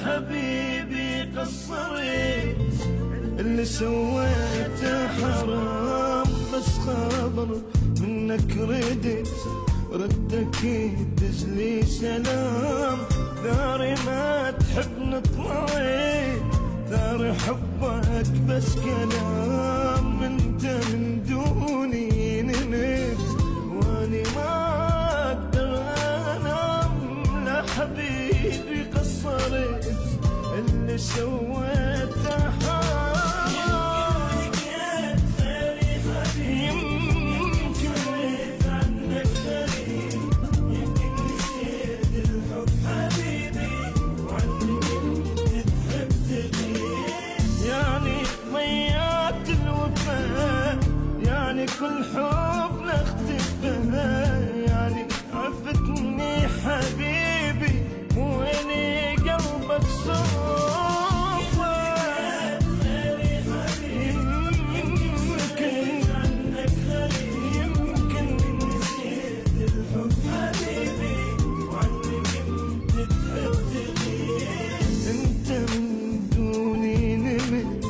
حبيبي قصرت، اللي سويته حرام بس خبر منك ردك يدز لي سلام. ثاري ما تحبني طلعت، ثاري حبك بس كلام. انت من دوني نمت واني ما اقدر انام. لا حبيبي قصرت، اللي سويته حرام. يعني كل حب نختفها، يعني عفتني حبيبي ويني قلبك صوفه. يمكن نسيت الحب حبيبي وعني كنت تحبني. انت من دوني نمت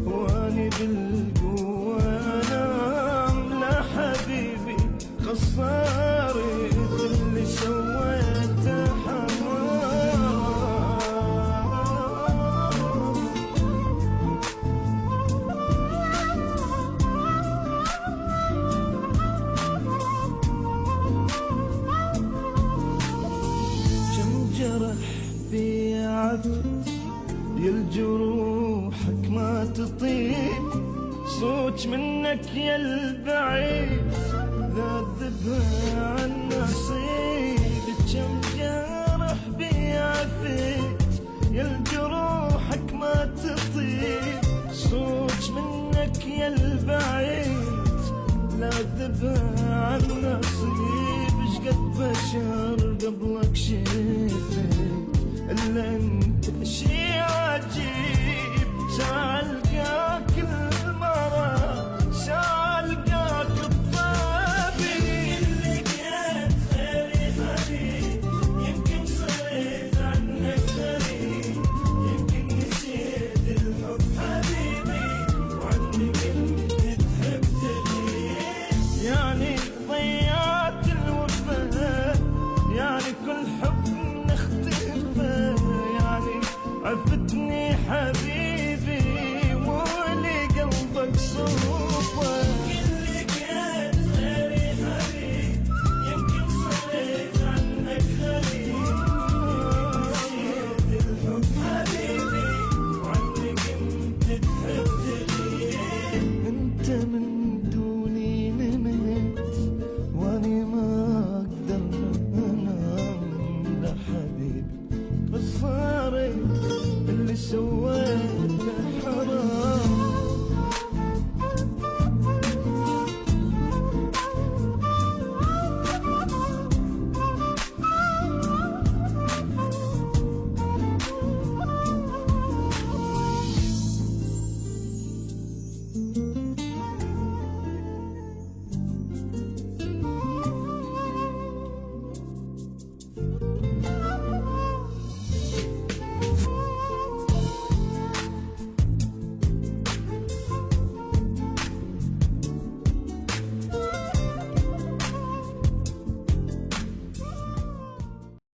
واني بالقوة انام. لا حبيبي قصرت، اللي سويته حرام. كم جرح في عفت يا الجروحك ما تطيب. صوت منك يا البعيد ذاذبها عن نصيب. كم جرح بيعفيت يا الجروحك ما تطيب. صوت منك يا البعيد ذاذبها عن نصيب. شقد بشر قبلك شفت الا انت شي عجيب. سالقاك المرة سالقاك الطبيب. اللي كان خيري حبيب يمكن صرت عنك غريب. يمكن نسيت الحب حبيبي وعني كنت تحب تغيب. يعني ضيعت الوفا، يعني كل حب نختفى. يعني عفتني حبيبي مولي قلبك صوفه. اللي كان غيري حبيب يمكن صرت عنك غريب. نسيت الحب حبيبي وعني كنت تحب تغيب. انت من دوني نمت واني ما اقدر انام. لا حبيبي قصرت، اللي سويته